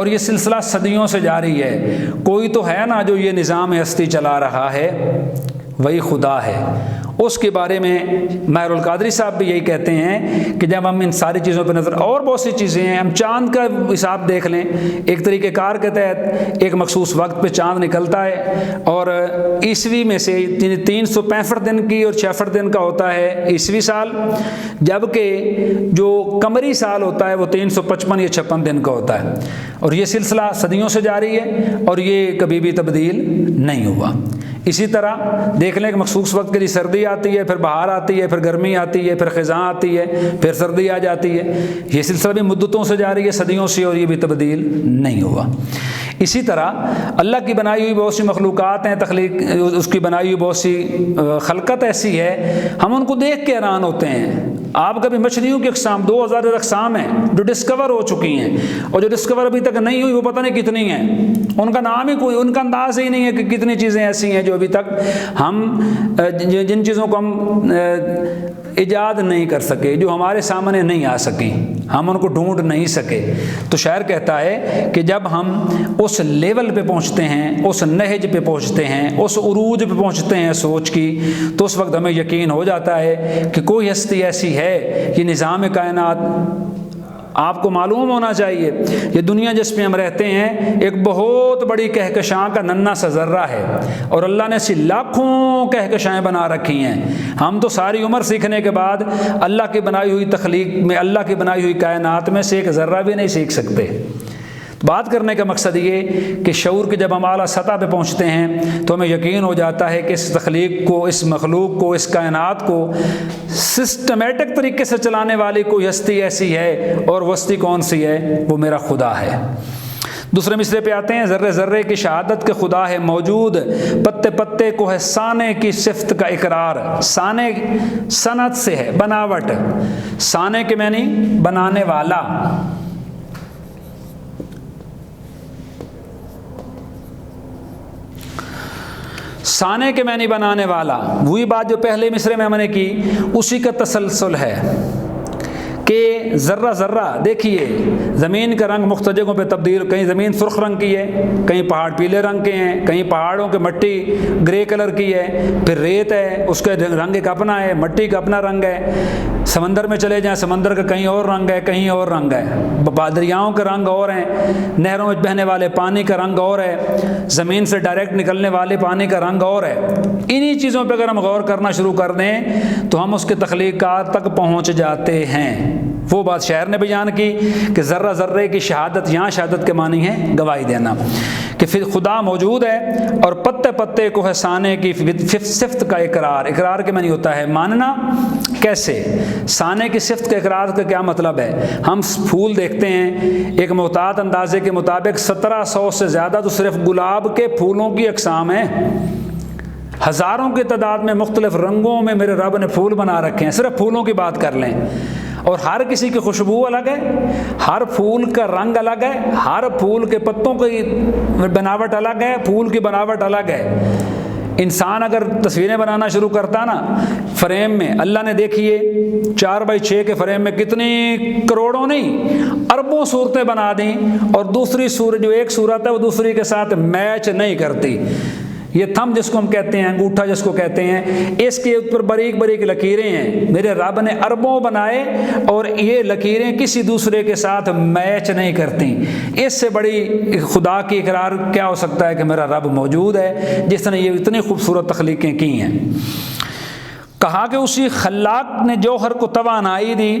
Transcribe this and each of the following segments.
اور یہ سلسلہ صدیوں سے جاری ہے۔ کوئی تو ہے نا جو یہ نظام ہستی چلا رہا ہے، وہی خدا ہے۔ اس کے بارے میں ماہر القادری صاحب بھی یہی کہتے ہیں کہ جب ہم ان ساری چیزوں پہ نظر، اور بہت سی چیزیں ہیں، ہم چاند کا حساب دیکھ لیں، ایک طریقہ کار کے تحت ایک مخصوص وقت پہ چاند نکلتا ہے، اور عیسوی میں سے 365 دن کی اور 66 دن کا ہوتا ہے عیسوی سال، جبکہ جو قمری سال ہوتا ہے وہ 355 یا 56 دن کا ہوتا ہے، اور یہ سلسلہ صدیوں سے جاری ہے اور یہ کبھی بھی تبدیل نہیں ہوا۔ اسی طرح دیکھ لیں کہ مخصوص وقت کے لیے سردی آتی ہے، پھر بہار آتی ہے، پھر گرمی آتی ہے، پھر خزاں آتی ہے، پھر سردی آ جاتی ہے۔ یہ سلسلہ بھی مدتوں سے جاری ہے، صدیوں سے، اور یہ بھی تبدیل نہیں ہوا۔ اسی طرح اللہ کی بنائی ہوئی بہت سی مخلوقات ہیں، تخلیق اس کی بنائی ہوئی بہت سی خلقت ایسی ہے، ہم ان کو دیکھ کے حیران ہوتے ہیں۔ آپ کبھی مچھلیوں کی اقسام 2000 اقسام ہیں جو ڈسکور ہو چکی ہیں، اور جو ڈسکور ابھی تک نہیں ہوئی وہ پتہ نہیں کتنی ہیں، ان کا نام ہی کوئی، ان کا انداز ہی نہیں ہے کہ کتنی چیزیں ایسی ہیں جو ابھی تک ہم جن چیزوں کو ہم ایجاد نہیں کر سکے، جو ہمارے سامنے نہیں آ سکیں، ہم ان کو ڈھونڈ نہیں سکے۔ تو شاعر کہتا ہے کہ جب ہم اس لیول پہ پہنچتے ہیں، اس نہج پہ پہنچتے ہیں، اس عروج پہ پہنچتے ہیں سوچ کی، تو اس وقت ہمیں یقین ہو جاتا ہے کہ کوئی ہستی ایسی ہے، یہ نظام کائنات آپ کو معلوم ہونا چاہیے۔ یہ دنیا جس پہ ہم رہتے ہیں ایک بہت بڑی کہکشاں کا ننھا سا ذرہ ہے، اور اللہ نے ایسی لاکھوں کہکشائیں بنا رکھی ہیں۔ ہم تو ساری عمر سیکھنے کے بعد اللہ کی بنائی ہوئی تخلیق میں، اللہ کی بنائی ہوئی کائنات میں سے ایک ذرہ بھی نہیں سیکھ سکتے۔ بات کرنے کا مقصد یہ کہ شعور کے جب ہم اعلیٰ سطح پہ پہنچتے ہیں تو ہمیں یقین ہو جاتا ہے کہ اس تخلیق کو، اس مخلوق کو، اس کائنات کو سسٹمیٹک طریقے سے چلانے والی کوئی ہستی ایسی ہے، اور وہ ہستی کون سی ہے؟ وہ میرا خدا ہے۔ دوسرے مصرے پہ آتے ہیں، ذرے ذرے کی شہادت کے خدا ہے موجود، پتے پتے کو ہے سانے کی صفت کا اقرار۔ سانے صنعت سے ہے، بناوٹ، سانے کے معنی بنانے والا۔ سانے کے معنی بنانے والا، وہی بات جو پہلے مصرے میں ہم نے کی، اسی کا تسلسل ہے کہ ذرہ ذرہ دیکھیے زمین کا رنگ مختلف جگہوں پہ تبدیل، کہیں زمین سرخ رنگ کی ہے، کہیں پہاڑ پیلے رنگ کے ہیں، کہیں پہاڑوں کے مٹی گرے کلر کی ہے، پھر ریت ہے اس کا رنگ ایک اپنا ہے، مٹی کا اپنا رنگ ہے۔ سمندر میں چلے جائیں، سمندر کا کہیں اور رنگ ہے، کہیں اور رنگ ہے، دریاؤں کے رنگ اور ہیں، نہروں میں بہنے والے پانی کا رنگ اور ہے، زمین سے ڈائریکٹ نکلنے والے پانی کا رنگ اور ہے۔ انہی چیزوں پہ اگر ہم غور کرنا شروع کر دیں تو ہم اس کے تخلیقات تک پہنچ جاتے ہیں۔ وہ بات شاعر نے بیان کی کہ ذرہ ذرے کی شہادت، یہاں شہادت کے معنی ہے گواہی دینا، کہ پھر خدا موجود ہے، اور پتے پتے کو ہے سانے کی صفت کا اقرار۔ اقرار کے معنی ہوتا ہے ماننا۔ کیسے؟ سانے کی صفت کے اقرار کا کیا مطلب ہے؟ ہم پھول دیکھتے ہیں، ایک محتاط اندازے کے مطابق 1700 سے زیادہ تو صرف گلاب کے پھولوں کی اقسام ہیں، ہزاروں کی تعداد میں مختلف رنگوں میں میرے رب نے پھول بنا رکھے ہیں، صرف پھولوں کی بات کر لیں، اور ہر کسی کی خوشبو الگ ہے، ہر پھول کا رنگ الگ ہے، ہر پھول کے پتوں کی بناوٹ الگ ہے، پھول کی بناوٹ الگ ہے۔ انسان اگر تصویریں بنانا شروع کرتا نا فریم میں، اللہ نے دیکھیے 4x6 کے فریم میں کتنی کروڑوں نہیں اربوں صورتیں بنا دیں، اور دوسری صورت، جو ایک صورت ہے وہ دوسری کے ساتھ میچ نہیں کرتی۔ یہ تھم جس کو ہم کہتے ہیں، انگوٹھا جس کو کہتے ہیں، اس کے اوپر باریک باریک لکیریں ہیں، میرے رب نے اربوں بنائے، اور یہ لکیریں کسی دوسرے کے ساتھ میچ نہیں کرتی۔ اس سے بڑی خدا کی اقرار کیا ہو سکتا ہے کہ میرا رب موجود ہے جس نے یہ اتنی خوبصورت تخلیقیں کی ہیں۔ کہا کہ اسی خلاق نے جوہر کو توانائی دی،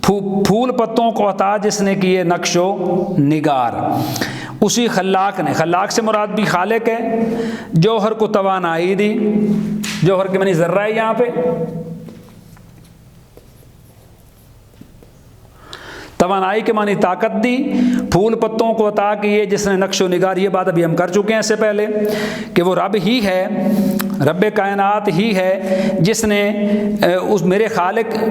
پھول پتوں کو عطا جس نے کیے نقش و نگار۔ اسی خلاق نے، خلاق سے مراد بھی خالق ہے، جوہر کو توانائی دی، جوہر کے معنی ذرہ ہے یہاں پہ، توانائی کے معنی طاقت دی، پھول پتوں کو عطا کیے جس نے نقش و نگار۔ یہ بات ابھی ہم کر چکے ہیں اس سے پہلے کہ وہ رب ہی ہے، رب کائنات ہی ہے جس نے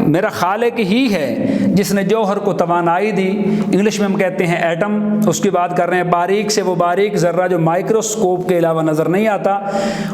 میرا خالق ہی ہے جس نے جوہر کو توانائی دی، انگلش میں ہم کہتے ہیں ایٹم، اس کی بات کر رہے ہیں، باریک سے وہ باریک ذرہ جو مائکروسکوپ کے علاوہ نظر نہیں آتا،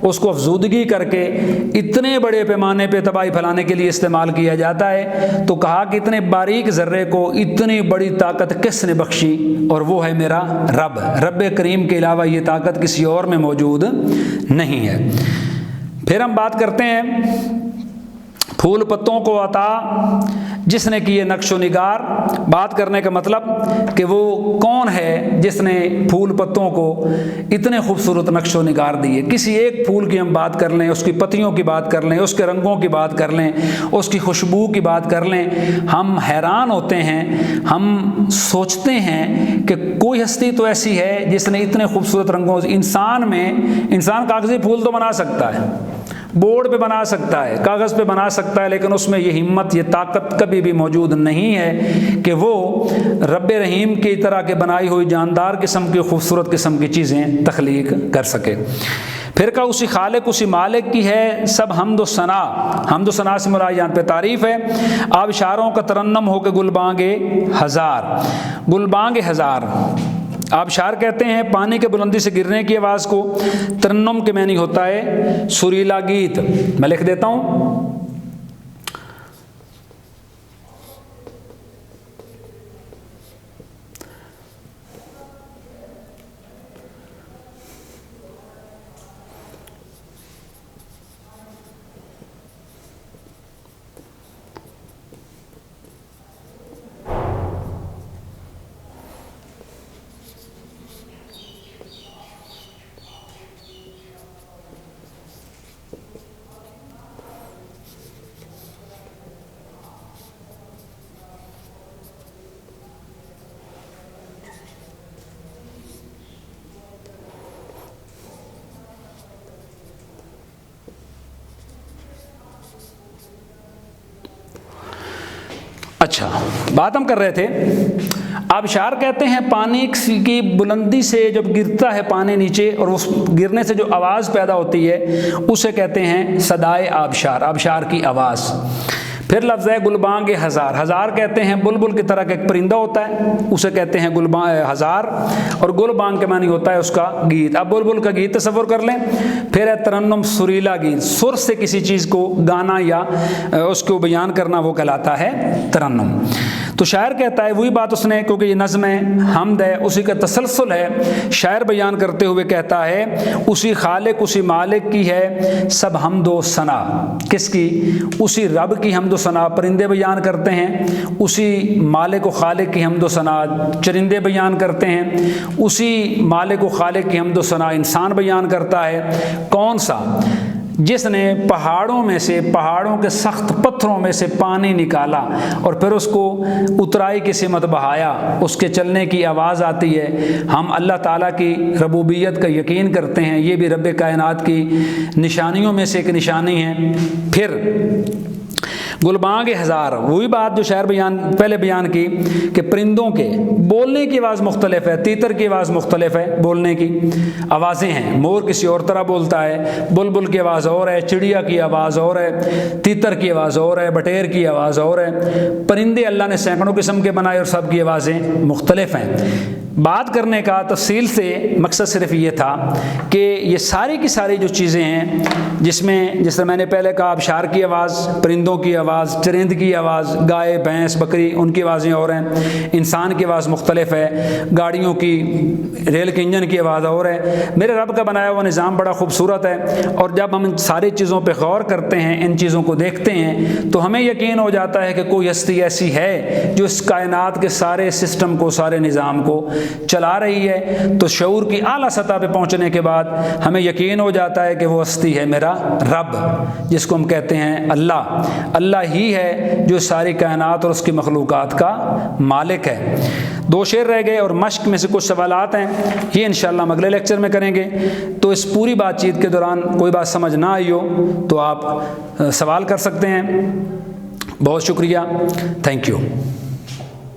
اس کو افزودگی کر کے اتنے بڑے پیمانے پہ تباہی پھیلانے کے لیے استعمال کیا جاتا ہے۔ تو کہا کہ اتنے باریک ذرے کو اتنی بڑی طاقت کس نے بخشی؟ اور وہ ہے میرا رب۔ رب کریم کے علاوہ یہ طاقت کسی اور میں موجود نہیں ہے۔ پھر ہم بات کرتے ہیں پھول پتوں کو عطا جس نے کیے نقش و نگار۔ بات کرنے کا مطلب کہ وہ کون ہے جس نے پھول پتوں کو اتنے خوبصورت نقش و نگار دیے۔ کسی ایک پھول کی ہم بات کر لیں، اس کی پتیوں کی بات کر لیں، اس کے رنگوں کی بات کر لیں، اس کی خوشبو کی بات کر لیں، ہم حیران ہوتے ہیں، ہم سوچتے ہیں کہ کوئی ہستی تو ایسی ہے جس نے اتنے خوبصورت رنگوں سے انسان کاغذی پھول تو بنا سکتا ہے، بورڈ پہ بنا سکتا ہے، کاغذ پہ بنا سکتا ہے، لیکن اس میں یہ ہمت، یہ طاقت کبھی بھی موجود نہیں ہے کہ وہ رب رحیم کی طرح کے بنائی ہوئی جاندار قسم کی خوبصورت قسم کی چیزیں تخلیق کر سکے۔ پھر کہا اسی خالق اسی مالک کی ہے سب حمد و ثنا۔ حمد و ثنا سے مراد یہاں پہ تعریف ہے۔ آبشاروں کا ترنم ہو کے گلبانگ ہزار، گلبانگ ہزار آبشار کہتے ہیں پانی کے بلندی سے گرنے کی آواز کو۔ ترنم کے معنی ہوتا ہے سریلا گیت۔ میں لکھ دیتا ہوں، اچھا بات ہم کر رہے تھے، آبشار کہتے ہیں پانی کی بلندی سے جب گرتا ہے پانی نیچے اور اس گرنے سے جو آواز پیدا ہوتی ہے اسے کہتے ہیں صدائے آبشار، آبشار کی آواز۔ پھر لفظ ہے گلبانگ ہزار، ہزار کہتے ہیں بلبل کی طرح کا ایک پرندہ ہوتا ہے، اسے کہتے ہیں گلبانگ ہزار، اور گلبانگ کے معنی ہوتا ہے اس کا گیت۔ اب بلبل کا گیت تصور کر لیں۔ پھر ہے ترنم سریلا گیت، سر سے کسی چیز کو گانا یا اس کو بیان کرنا، وہ کہلاتا ہے ترنم۔ تو شاعر کہتا ہے وہی بات اس نے، کیونکہ یہ نظم ہے، حمد ہے، اسی کا تسلسل ہے، شاعر بیان کرتے ہوئے کہتا ہے اسی خالق اسی مالک کی ہے سب حمد و ثنا۔ کس کی؟ اسی رب کی حمد و ثنا پرندے بیان کرتے ہیں، اسی مالک و خالق کی حمد و ثنا چرندے بیان کرتے ہیں، اسی مالک و خالق کی حمد و ثنا انسان بیان کرتا ہے۔ کون سا؟ جس نے پہاڑوں میں سے، پہاڑوں کے سخت پتھروں میں سے پانی نکالا اور پھر اس کو اترائی کی سمت بہایا، اس کے چلنے کی آواز آتی ہے۔ ہم اللہ تعالیٰ کی ربوبیت کا یقین کرتے ہیں، یہ بھی رب کائنات کی نشانیوں میں سے ایک نشانی ہے۔ پھر گلبانگ ہزار، وہی بات جو شاعر پہلے بیان کی کہ پرندوں کے بولنے کی آواز مختلف ہے، تیتر کی آواز مختلف ہے، بولنے کی آوازیں ہیں، مور کسی اور طرح بولتا ہے، بلبل کی آواز اور ہے، چڑیا کی آواز اور ہے، تیتر کی آواز اور ہے، بٹیر کی آواز اور ہے۔ پرندے اللہ نے سینکڑوں قسم کے بنائے اور سب کی آوازیں مختلف ہیں۔ بات کرنے کا تفصیل سے مقصد صرف یہ تھا کہ یہ ساری کی ساری جو چیزیں ہیں، جس میں جس طرح میں نے پہلے کہا آبشار کی آواز، پرندوں کی آواز، چرند کی آواز، گائے بھینس بکری ان کی آوازیں اور ہیں، انسان کی آواز مختلف ہے، گاڑیوں کی ریل کے انجن کی آواز اور ہے۔ میرے رب کا بنایا ہوا نظام بڑا خوبصورت ہے، اور جب ہم ان ساری چیزوں پہ غور کرتے ہیں، ان چیزوں کو دیکھتے ہیں، تو ہمیں یقین ہو جاتا ہے کہ کوئی ہستی ایسی ہے جو اس کائنات کے سارے سسٹم کو، سارے نظام کو چلا رہی ہے۔ تو شعور کی اعلیٰ سطح پہ پہنچنے کے بعد ہمیں یقین ہو جاتا ہے کہ وہ ہستی ہے میرا رب، جس کو ہم کہتے ہیں اللہ۔ اللہ ہی ہے جو ساری کائنات اور اس کی مخلوقات کا مالک ہے۔ 2 شعر رہ گئے اور مشق میں سے کچھ سوالات ہیں، یہ انشاءاللہ ہم اگلے لیکچر میں کریں گے۔ تو اس پوری بات چیت کے دوران کوئی بات سمجھ نہ آئی ہو تو آپ سوال کر سکتے ہیں۔ بہت شکریہ، تھینک یو۔